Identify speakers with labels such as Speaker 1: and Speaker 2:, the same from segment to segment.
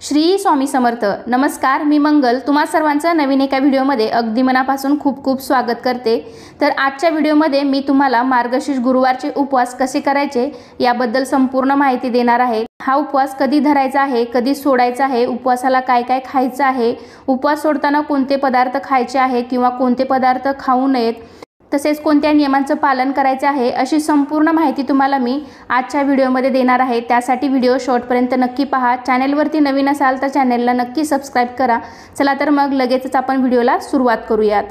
Speaker 1: श्री स्वामी समर्थ. नमस्कार, मी मंगल तुम्हा सर्वांचं नवीन एका व्हिडिओमध्ये अगदी मनापासून खूप खूप स्वागत करते. तर आजच्या व्हिडिओमध्ये मी तुम्हाला मार्गशीर्ष गुरुवारचे उपवास कसे करायचे याबद्दल संपूर्ण माहिती देणार आहे. हा उपवास कधी धरायचा आहे, कधी सोडायचा आहे, उपवासाला काय काय खायचं आहे, उपवास सोडताना कोणते पदार्थ खायचे आहे किंवा कोणते पदार्थ खाऊ नयेत, तसेच कोणत्या नियमांचं पालन करायचे आहे, अशी संपूर्ण माहिती तुम्हाला मी आजच्या व्हिडिओमध्ये देणार आहे. त्यासाठी व्हिडिओ शेवटपर्यंत नक्की पहा. चॅनलवरती नवीन असाल तर चॅनलला नक्की सबस्क्राईब करा. चला तर मग लगेचच आपण व्हिडिओला सुरुवात करूयात.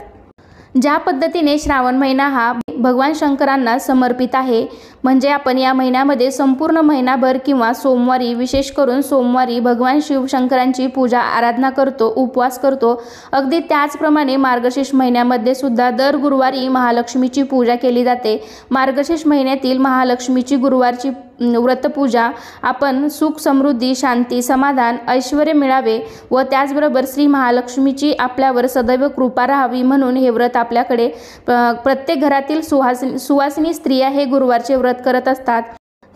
Speaker 1: ज्या पद्धतीने श्रावण महिना हा भगवान शंकरांना समर्पित आहे, म्हणजे आपण या महिन्यामध्ये संपूर्ण महिनाभर किंवा सोमवारी, विशेष करून सोमवारी भगवान शिवशंकरांची पूजा आराधना करतो, उपवास करतो. अगदी त्याचप्रमाणे मार्गशीर्ष महिन्यामध्ये सुद्धा दर गुरुवारी महालक्ष्मीची पूजा केली जाते. मार्गशीर्ष महिन्यातील महालक्ष्मीची गुरुवारची व्रतपूजा आपण सुख, समृद्धी, शांती, समाधान, ऐश्वर्य मिळावे व त्याचबरोबर श्री महालक्ष्मीची आपल्यावर सदैव कृपा राहावी म्हणून हे व्रत आपल्याकडे प्रत्येक घरातील सुवासिनी स्त्रिया हे गुरुवारचे व्रत करत असतात.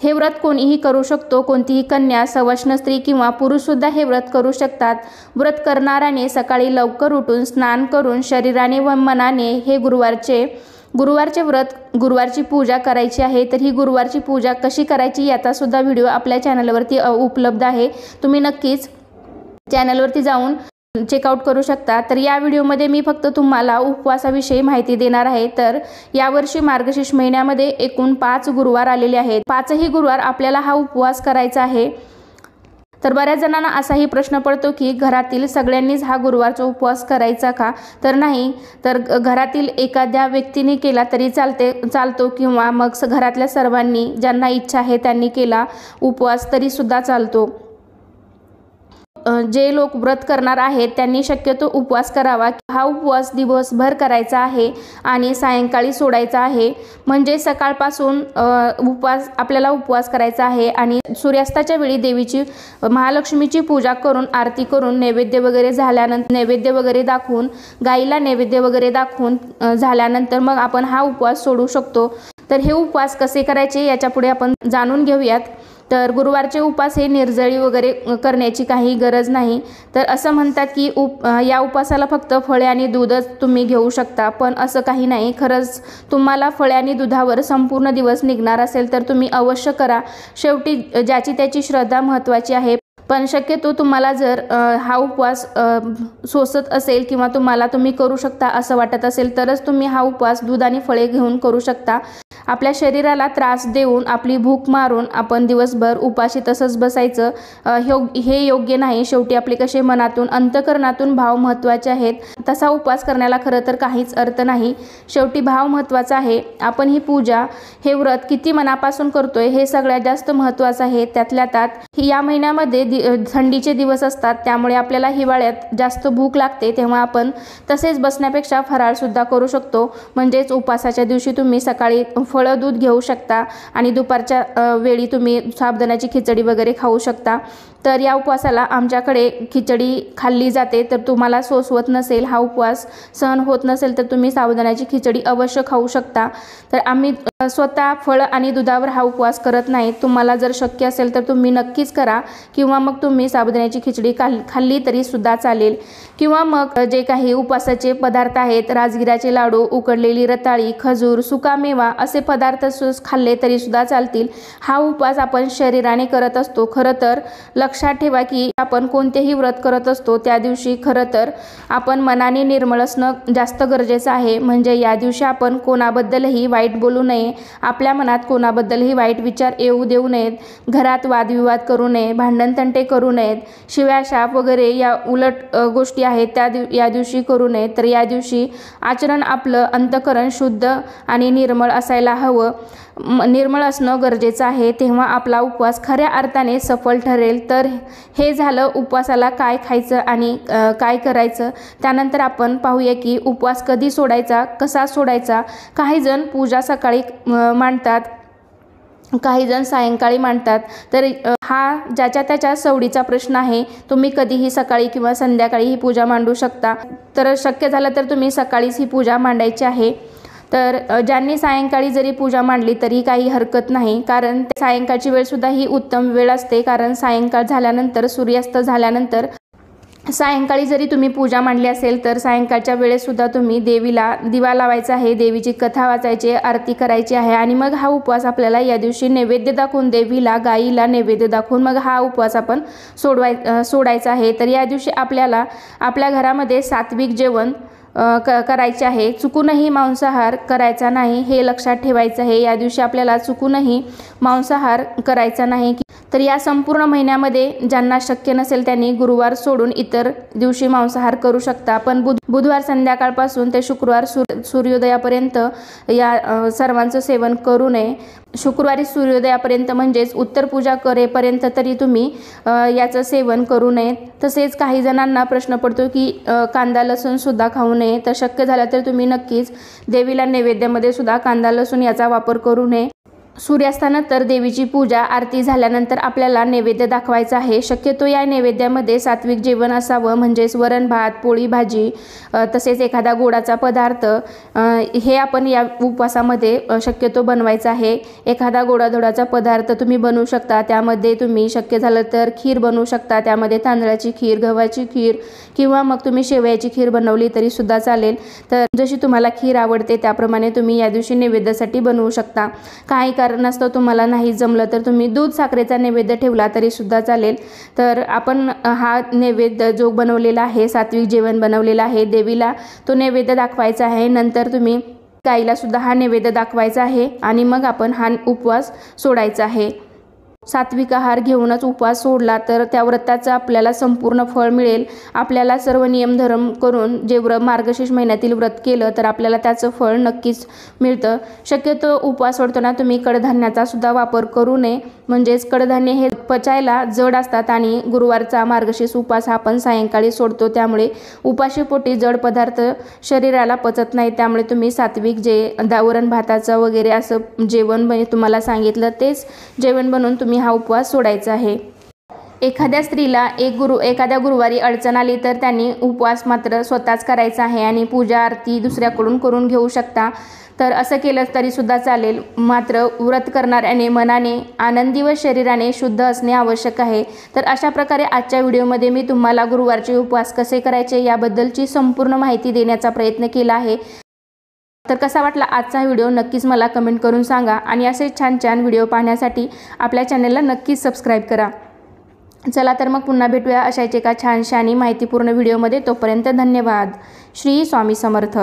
Speaker 1: हे व्रत कोणीही करू शकतो. कोणतीही कन्या, सवष्ण स्त्री किंवा पुरुषसुद्धा हे व्रत करू शकतात. व्रत करणाऱ्याने सकाळी लवकर उठून स्नान करून शरीराने व मनाने हे गुरुवारचे व्रत, गुरुवारची पूजा करायची आहे. तर ही गुरुवारची पूजा कशी करायची याचा सुद्धा व्हिडिओ आपल्या चॅनलवरती उपलब्ध आहे. तुम्ही नक्कीच चॅनलवरती जाऊन चेकआउट करू शकता. तर या व्हिडिओमध्ये मी फक्त तुम्हाला उपवासाविषयी माहिती देणार आहे. तर यावर्षी मार्गशीर्ष महिन्यामध्ये एकूण 5 गुरुवार आलेले आहेत. 5ही गुरुवार आपल्याला हा उपवास करायचा आहे. तर बऱ्याच जणांना असाही प्रश्न पडतो की घरातील सगळ्यांनीच हा गुरुवारचा उपवास करायचा का? तर नाही. तर घरातील एखाद्या व्यक्तीने केला तरी चालतो किंवा मग घरातल्या सर्वांनी, ज्यांना इच्छा आहे त्यांनी केला उपवास तरीसुद्धा चालतो. जे लोक व्रत करणार आहेत त्यांनी शक्यतो उपवास करावा. हा उपवास दिवसभर करायचा आहे आणि सायंकाळी सोडायचा आहे. म्हणजे सकाळपासून आपल्याला उपवास करायचा आहे आणि सूर्यास्ताच्या वेळी देवीची, महालक्ष्मीची पूजा करून, आरती करून, नैवेद्य वगैरे दाखवून, गाईला नैवेद्य वगैरे दाखवून झाल्यानंतर मग आपण हा उपवास सोडू शकतो. तर हे उपवास कसे करायचे याच्या पुढे आपण जाणून घेऊयात. तर गुरुवारचे उपवास हे निर्जळी वगैरे करण्याची काही गरज नाही. तर असं म्हणतात की या उपवासाला फक्त फळे आणि दूधच तुम्ही घेऊ शकता, पण असं काही नाही. खरंच तुम्हाला फळे आणि दुधावर संपूर्ण दिवस निघणार असेल तर तुम्ही अवश्य करा. शेवटी ज्याची त्याची श्रद्धा महत्त्वाची आहे. पण शक्यतो तुम्हाला जर हा उपवास सोसत असेल किंवा तुम्ही करू शकता असं वाटत असेल तरच तुम्ही हा उपवास दूध आणि फळे घेऊन करू शकता. आपल्या शरीराला त्रास देऊन, आपली भूक मारून आपण दिवसभर उपाशी तसंच बसायचं हे योग्य नाही. शेवटी आपले कसे मनातून, अंतःकरणातून भाव महत्त्वाचे आहेत. तसा उपवास करण्याला खरं तर काहीच अर्थ नाही. शेवटी भाव महत्त्वाचा आहे. आपण ही पूजा, हे व्रत किती मनापासून करतोय हे सगळ्यात जास्त महत्त्वाचं आहे. त्यातल्या त्यात या महिन्यामध्ये थंडीचे दिवस असतात, त्यामुळे आपल्याला हिवाळ्यात जास्त भूक लागते. तेव्हा आपण तसेच बसण्यापेक्षा फराळसुद्धा करू शकतो. म्हणजेच उपवासाच्या दिवशी तुम्ही सकाळी फळं, दूध घेऊ शकता आणि दुपारच्या वेळी तुम्ही साबुदाण्याची खिचडी वगैरे खाऊ शकता. तर या उपवासाला आमच्याकडे खिचडी खाल्ली जाते. तर तुम्हाला सोसवत नसेल, हा उपवास सहन होत नसेल तर तुम्ही साबुदाण्याची खिचडी अवश्य खाऊ शकता. तर आम्ही स्वतः फळं आणि दुधावर हा उपवास करत नाही. तुम्हाला जर शक्य असेल तर तुम्ही नक्कीच करा, किंवा मग तुम्ही साबुदाण्याची खिचडी खाल्ली तरी सुद्धा चालेल. किंवा मग जे काही उपवासाचे पदार्थ आहेत, राजगिराचे लाडू, उकडलेली रताळी, खजूर, सुकामेवा असे पदार्थ खाल्ले तरी सुद्धा चालतील. हा उपवास आपण शरीराने करत असतो. खरं तर लक्षात ठेवा की आपण कोणतेही व्रत करत असतो त्या दिवशी खरं तर आपण मनाने निर्मळ असणं जास्त गरजेचं आहे. म्हणजे या दिवशी आपण कोणाबद्दलही वाईट बोलू नये, आपल्या मनात कोणाबद्दलही वाईट विचार येऊ देऊ नयेत, घरात वादविवाद करू नये, भांडणतंटे करू नयेत, शिव्याशाप वगैरे या उलट गोष्टी आहेत या दिवशी करू नयेत. तर या दिवशी आचरण, आपलं अंतःकरण शुद्ध आणि निर्मळ असायला हवं. निर्मळ असणं गरजेचं आहे. तेव्हा आपला उपवास खऱ्या अर्थाने सफल ठरेल. तर हे झालं उपवासाला काय खायचं आणि काय करायचं. त्यानंतर आपण पाहूया की उपवास कधी सोडायचा, कसा सोडायचा. काही जण पूजा सकाळी मांडतात, काही जण सायंकाळी मांडतात. तर हा ज्याच्या त्याच्या सवडीचा प्रश्न आहे. तुम्ही कधीही सकाळी किंवा संध्याकाळी ही पूजा मांडू शकता. तर शक्य झालं तर तुम्ही सकाळीच ही पूजा मांडायची आहे. तर ज्यांनी सायंकाळी जरी पूजा मांडली तरी काही हरकत नाही, कारण सायंकाळची वेळसुद्धा ही उत्तम वेळ असते. कारण सायंकाळ झाल्यानंतर, सूर्यास्त झाल्यानंतर सायंकाळी जरी तुम्ही पूजा मांडली असेल तर सायंकाळच्या वेळेसुद्धा तुम्ही देवीला दिवा लावायचा आहे, देवीची कथा वाचायची, आरती करायची आहे आणि मग हा उपवास आपल्याला या दिवशी नैवेद्य दाखवून, देवीला गाईला नैवेद्य दाखवून मग हा उपवास आपण सोडायचा आहे. तर या दिवशी आपल्याला आपल्या घरामध्ये सात्विक जेवण करायचे आहे. चुकूनही मांसाहार करायचा नाही, हे लक्षात ठेवायचं आहे. या दिवशी आपल्याला चुकूनही मांसाहार करायचा नाही. तर या संपूर्ण महिन्यामध्ये ज्यांना शक्य नसेल त्यांनी गुरुवार सोडून इतर दिवशी मांसाहार करू शकता. पण बुधवार संध्याकाळपासून ते शुक्रवार सूर्योदयापर्यंत या सर्वांचं सेवन करू नये. शुक्रवारी सूर्योदयापर्यंत म्हणजेच उत्तर पूजा करेपर्यंत तरी तुम्ही याचं सेवन करू नये. तसेच काही जणांना प्रश्न पडतो की कांदा लसूणसुद्धा खाऊ नये. तर शक्य झालं तर तुम्ही नक्कीच देवीला नैवेद्यामध्ये सुद्धा कांदा लसूण याचा वापर करू नये. सूर्यास्तानंतर देवीची पूजा आरती झाल्यानंतर आपल्याला नैवेद्य दाखवायचा आहे. शक्यतो या नैवेद्यामध्ये सात्विक जेवण असावं, म्हणजेच वरण भात, पोळी भाजी, तसेच एखादा गोडाचा पदार्थ हे आपण या उपवासामध्ये शक्यतो बनवायचा आहे. एखादा गोडाधोडाचा पदार्थ तुम्ही बनवू शकता. त्यामध्ये तुम्ही शक्य झालं तर खीर बनवू शकता. त्यामध्ये तांदळाची खीर, गव्हाची खीर किंवा मग तुम्ही शेवयाची खीर बनवली तरी सुद्धा चालेल. तर जशी तुम्हाला खीर आवडते त्याप्रमाणे तुम्ही या दिवशी नैवेद्यासाठी बनवू शकता. काही कारणास्तव तुम्हाला नाही जमलं तर तुम्ही दूध साखरेचा नैवेद्य ठेवला तरी सुद्धा चालेल. तर आपण हा नैवेद्य जो बनवलेला आहे, सात्विक जेवण बनवलेला आहे, देवीला तो नैवेद्य दाखवायचा आहे. नंतर तुम्ही गाईला सुद्धा हा नैवेद्य दाखवायचा आहे आणि मग आपण हा उपवास सोडायचा आहे. सात्विक आहार घेऊनच उपवास सोडला तर त्या व्रताचं आपल्याला संपूर्ण फळ मिळेल. आपल्याला सर्व नियमधर्म करून जे मार्गशीर्ष महिन्यातील व्रत केलं तर आपल्याला त्याचं फळ नक्कीच मिळतं. शक्यतो उपवास सोडताना तुम्ही कडधान्याचा सुद्धा वापर करू नये, म्हणजेच कडधान्य हे पचायला जड असतात आणि गुरुवारचा मार्गशीर्ष उपवास हा आपण सायंकाळी सोडतो. त्यामुळे उपाशीपोटी जड पदार्थ शरीराला पचत नाही. त्यामुळे तुम्ही सात्विक जे वरण भाताचं वगैरे असं जेवण तुम्हाला सांगितलं तेच जेवण बनवून तुम्ही हा उपवास सोडायचा आहे. एखाद्या स्त्रीला एखाद्या गुरुवारी अडचण आली तर त्यांनी उपवास मात्र स्वतःच करायचा आहे आणि पूजा आरती दुसऱ्याकडून करून घेऊ शकता. तर असं केलं तरी सुद्धा चालेल. मात्र व्रत करणाऱ्याने मनाने आनंदी व शरीराने शुद्ध असणे आवश्यक आहे. तर अशा प्रकारे आजच्या व्हिडिओमध्ये मी तुम्हाला गुरुवारचे उपवास कसे करायचे याबद्दलची संपूर्ण माहिती देण्याचा प्रयत्न केला आहे. तर कसा वाटला आजचा व्हिडिओ नक्कीच मला कमेंट करून सांगा आणि असे छान छान व्हिडिओ पाहण्यासाठी आपल्या चॅनलला नक्कीच सबस्क्राईब करा. चला तर मग पुन्हा भेटूया अशाच एका छानशा आणि माहितीपूर्ण व्हिडिओमध्ये. तोपर्यंत धन्यवाद. श्री स्वामी समर्थ.